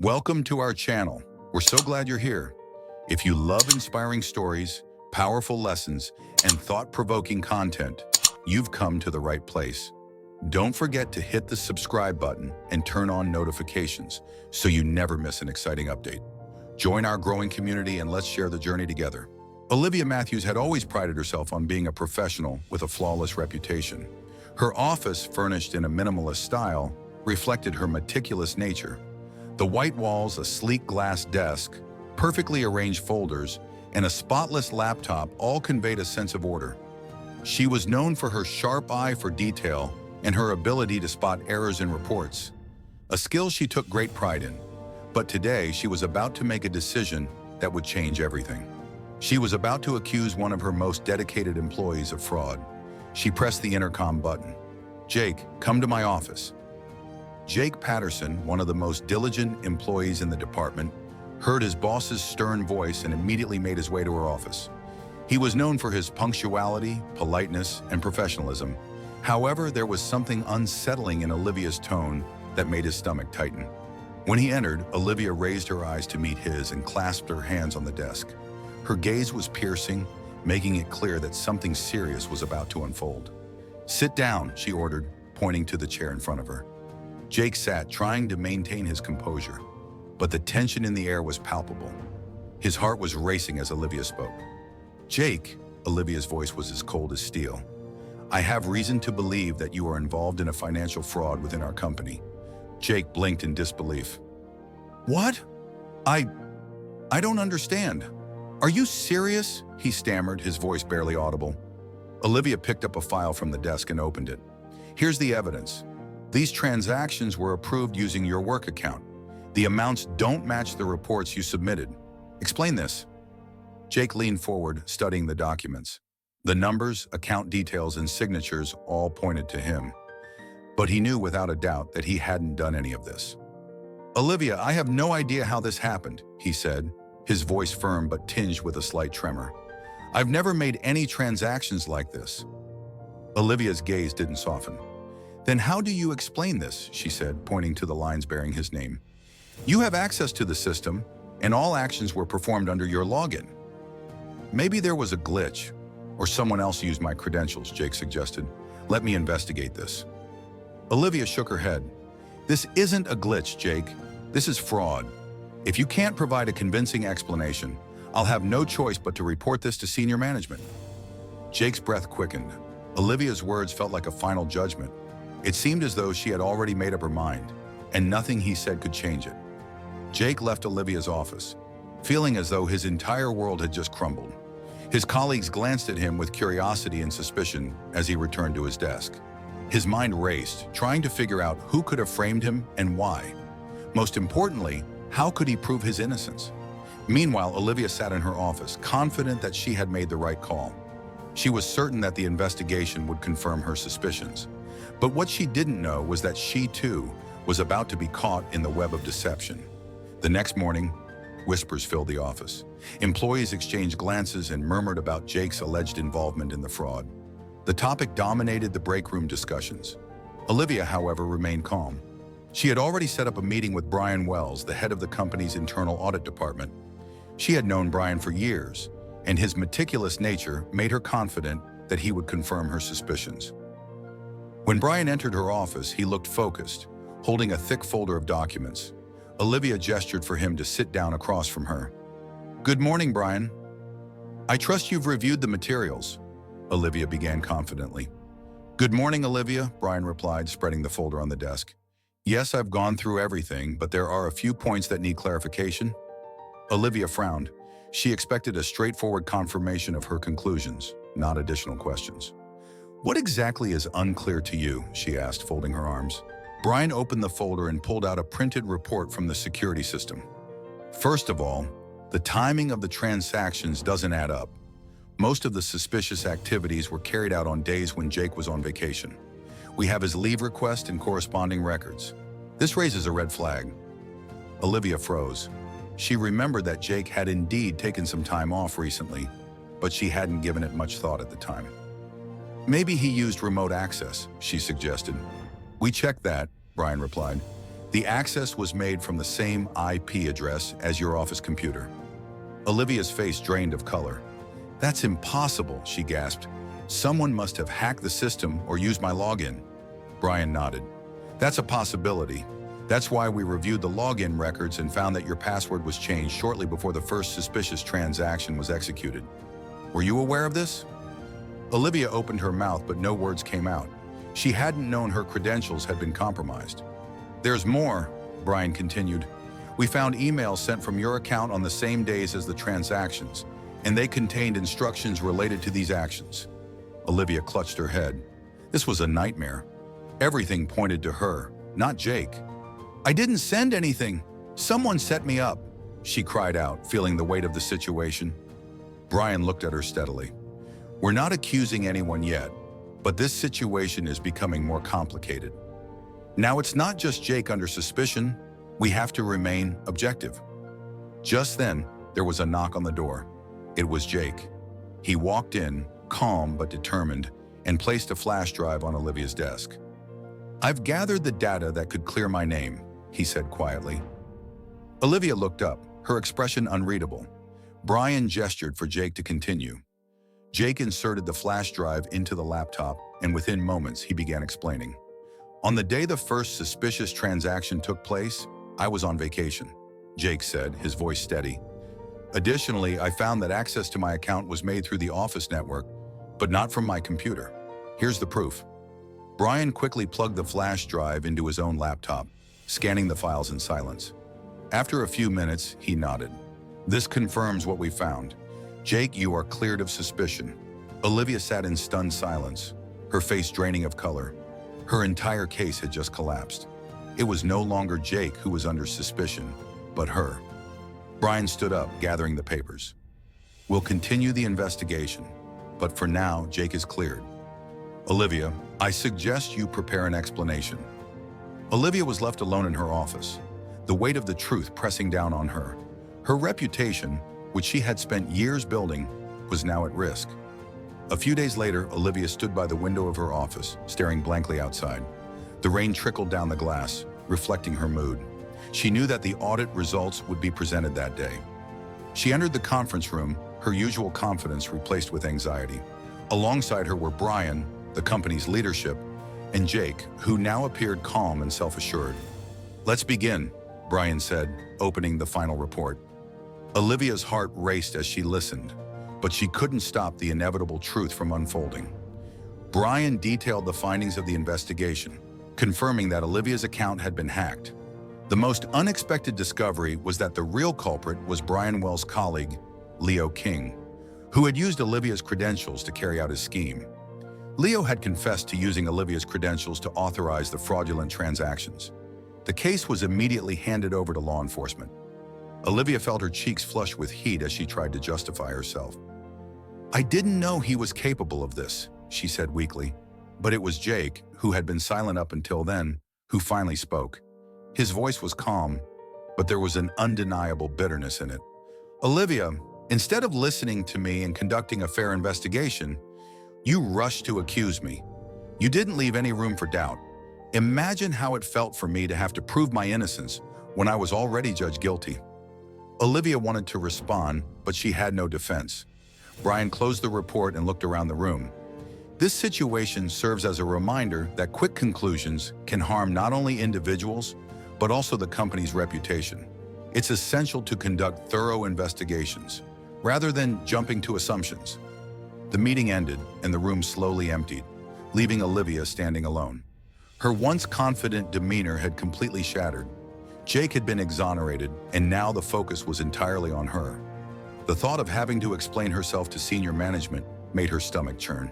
Welcome to our channel. We're so glad you're here. If you love inspiring stories, powerful lessons, and thought-provoking content, you've come to the right place. Don't forget to hit the subscribe button and turn on notifications so you never miss an exciting update. Join our growing community and let's share the journey together. Olivia Matthews had always prided herself on being a professional with a flawless reputation. Her office, furnished in a minimalist style, reflected her meticulous nature. The white walls, a sleek glass desk, perfectly arranged folders, and a spotless laptop all conveyed a sense of order. She was known for her sharp eye for detail and her ability to spot errors in reports, a skill she took great pride in. But today, she was about to make a decision that would change everything. She was about to accuse one of her most dedicated employees of fraud. She pressed the intercom button. "Jake, come to my office." Jake Patterson, one of the most diligent employees in the department, heard his boss's stern voice and immediately made his way to her office. He was known for his punctuality, politeness, and professionalism. However, there was something unsettling in Olivia's tone that made his stomach tighten. When he entered, Olivia raised her eyes to meet his and clasped her hands on the desk. Her gaze was piercing, making it clear that something serious was about to unfold. "Sit down," she ordered, pointing to the chair in front of her. Jake sat, trying to maintain his composure, but the tension in the air was palpable. His heart was racing as Olivia spoke. "Jake," Olivia's voice was as cold as steel, "I have reason to believe that you are involved in a financial fraud within our company." Jake blinked in disbelief. "What? I don't understand. Are you serious?" he stammered, his voice barely audible. Olivia picked up a file from the desk and opened it. "Here's the evidence. These transactions were approved using your work account. The amounts don't match the reports you submitted. Explain this." Jake leaned forward, studying the documents. The numbers, account details, and signatures all pointed to him. But he knew without a doubt that he hadn't done any of this. "Olivia, I have no idea how this happened," he said, his voice firm but tinged with a slight tremor. "I've never made any transactions like this." Olivia's gaze didn't soften. "Then how do you explain this?" she said, pointing to the lines bearing his name. "You have access to the system, and all actions were performed under your login." "Maybe there was a glitch, or someone else used my credentials," Jake suggested. "Let me investigate this." Olivia shook her head. "This isn't a glitch, Jake. This is fraud. If you can't provide a convincing explanation, I'll have no choice but to report this to senior management." Jake's breath quickened. Olivia's words felt like a final judgment. It seemed as though she had already made up her mind, and nothing he said could change it. Jake left Olivia's office, feeling as though his entire world had just crumbled. His colleagues glanced at him with curiosity and suspicion as he returned to his desk. His mind raced, trying to figure out who could have framed him and why. Most importantly, how could he prove his innocence? Meanwhile, Olivia sat in her office, confident that she had made the right call. She was certain that the investigation would confirm her suspicions. But what she didn't know was that she, too, was about to be caught in the web of deception. The next morning, whispers filled the office. Employees exchanged glances and murmured about Jake's alleged involvement in the fraud. The topic dominated the break room discussions. Olivia, however, remained calm. She had already set up a meeting with Brian Wells, the head of the company's internal audit department. She had known Brian for years, and his meticulous nature made her confident that he would confirm her suspicions. When Brian entered her office, he looked focused, holding a thick folder of documents. Olivia gestured for him to sit down across from her. "Good morning, Brian. I trust you've reviewed the materials," Olivia began confidently. "Good morning, Olivia," Brian replied, spreading the folder on the desk. "Yes, I've gone through everything, but there are a few points that need clarification." Olivia frowned. She expected a straightforward confirmation of her conclusions, not additional questions. "What exactly is unclear to you?" she asked, folding her arms. Brian opened the folder and pulled out a printed report from the security system. "First of all, the timing of the transactions doesn't add up. Most of the suspicious activities were carried out on days when Jake was on vacation. We have his leave request and corresponding records. This raises a red flag." Olivia froze. She remembered that Jake had indeed taken some time off recently, but she hadn't given it much thought at the time. "Maybe he used remote access," she suggested. "We checked that," Brian replied. The access was made from the same IP address as your office computer. Olivia's face drained of color. "That's impossible," she gasped. "Someone must have hacked the system or used my login." Brian nodded. "That's a possibility. That's why we reviewed the login records and found that your password was changed shortly before the first suspicious transaction was executed. Were you aware of this?" Olivia opened her mouth, but no words came out. She hadn't known her credentials had been compromised. "There's more," Brian continued. "We found emails sent from your account on the same days as the transactions, and they contained instructions related to these actions." Olivia clutched her head. This was a nightmare. Everything pointed to her, not Jake. "I didn't send anything. Someone set me up," she cried out, feeling the weight of the situation. Brian looked at her steadily. "We're not accusing anyone yet, but this situation is becoming more complicated. Now it's not just Jake under suspicion. We have to remain objective." Just then, there was a knock on the door. It was Jake. He walked in, calm but determined, and placed a flash drive on Olivia's desk. "I've gathered the data that could clear my name," he said quietly. Olivia looked up, her expression unreadable. Brian gestured for Jake to continue. Jake inserted the flash drive into the laptop, and within moments he began explaining. "On the day the first suspicious transaction took place, I was on vacation," Jake said, his voice steady. "Additionally, I found that access to my account was made through the office network, but not from my computer. Here's the proof." Brian quickly plugged the flash drive into his own laptop, scanning the files in silence. After a few minutes, he nodded. "This confirms what we found. Jake, you are cleared of suspicion." Olivia sat in stunned silence, her face draining of color. Her entire case had just collapsed. It was no longer Jake who was under suspicion, but her. Brian stood up, gathering the papers. "We'll continue the investigation, but for now, Jake is cleared. Olivia, I suggest you prepare an explanation." Olivia was left alone in her office, the weight of the truth pressing down on her. Her reputation, which she had spent years building, was now at risk. A few days later, Olivia stood by the window of her office, staring blankly outside. The rain trickled down the glass, reflecting her mood. She knew that the audit results would be presented that day. She entered the conference room, her usual confidence replaced with anxiety. Alongside her were Brian, the company's leadership, and Jake, who now appeared calm and self-assured. "Let's begin," Brian said, opening the final report. Olivia's heart raced as she listened, but she couldn't stop the inevitable truth from unfolding. Brian detailed the findings of the investigation, confirming that Olivia's account had been hacked. The most unexpected discovery was that the real culprit was Brian Wells' colleague, Leo King, who had used Olivia's credentials to carry out his scheme. Leo had confessed to using Olivia's credentials to authorize the fraudulent transactions. The case was immediately handed over to law enforcement. Olivia felt her cheeks flush with heat as she tried to justify herself. "I didn't know he was capable of this," she said weakly. But it was Jake, who had been silent up until then, who finally spoke. His voice was calm, but there was an undeniable bitterness in it. "Olivia, instead of listening to me and conducting a fair investigation, you rushed to accuse me. You didn't leave any room for doubt. Imagine how it felt for me to have to prove my innocence when I was already judged guilty." Olivia wanted to respond, but she had no defense. Brian closed the report and looked around the room. This situation serves as a reminder that quick conclusions can harm not only individuals, but also the company's reputation. It's essential to conduct thorough investigations, rather than jumping to assumptions. The meeting ended, and the room slowly emptied, leaving Olivia standing alone. Her once confident demeanor had completely shattered. Jake had been exonerated, and now the focus was entirely on her. The thought of having to explain herself to senior management made her stomach churn.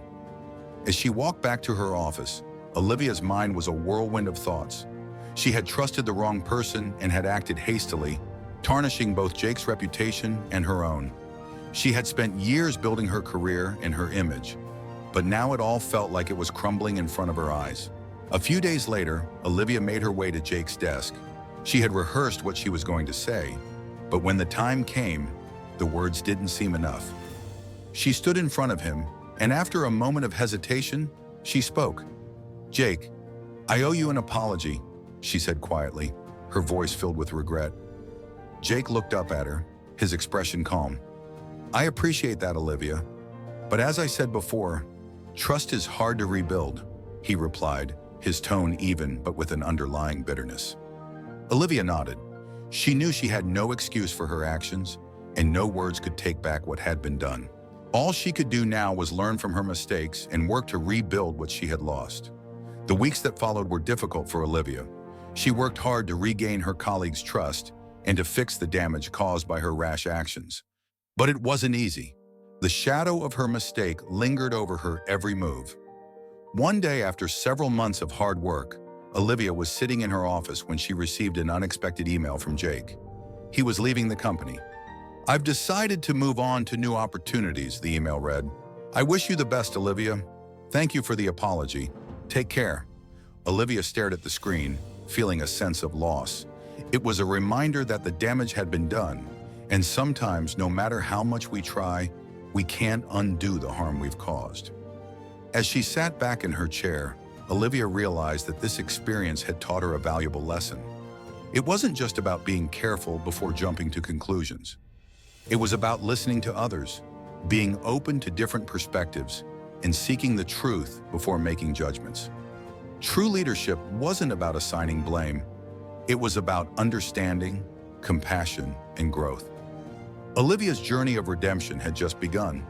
As she walked back to her office, Olivia's mind was a whirlwind of thoughts. She had trusted the wrong person and had acted hastily, tarnishing both Jake's reputation and her own. She had spent years building her career and her image, but now it all felt like it was crumbling in front of her eyes. A few days later, Olivia made her way to Jake's desk. She had rehearsed what she was going to say, but when the time came, the words didn't seem enough. She stood in front of him, and after a moment of hesitation, she spoke. "Jake, I owe you an apology," she said quietly. her voice filled with regret. Jake looked up at her, his expression calm. "I appreciate that, Olivia. But as I said before, trust is hard to rebuild," he replied, his tone even but with an underlying bitterness. Olivia nodded. She knew she had no excuse for her actions, and no words could take back what had been done. All she could do now was learn from her mistakes and work to rebuild what she had lost. The weeks that followed were difficult for Olivia. She worked hard to regain her colleagues' trust and to fix the damage caused by her rash actions. But it wasn't easy. The shadow of her mistake lingered over her every move. One day, after several months of hard work, Olivia was sitting in her office when she received an unexpected email from Jake. He was leaving the company. "I've decided to move on to new opportunities," the email read. "I wish you the best, Olivia. Thank you for the apology. Take care." Olivia stared at the screen, feeling a sense of loss. It was a reminder that the damage had been done, and sometimes, no matter how much we try, we can't undo the harm we've caused. As she sat back in her chair, Olivia realized that this experience had taught her a valuable lesson. It wasn't just about being careful before jumping to conclusions. It was about listening to others, being open to different perspectives, and seeking the truth before making judgments. True leadership wasn't about assigning blame. It was about understanding, compassion, and growth. Olivia's journey of redemption had just begun.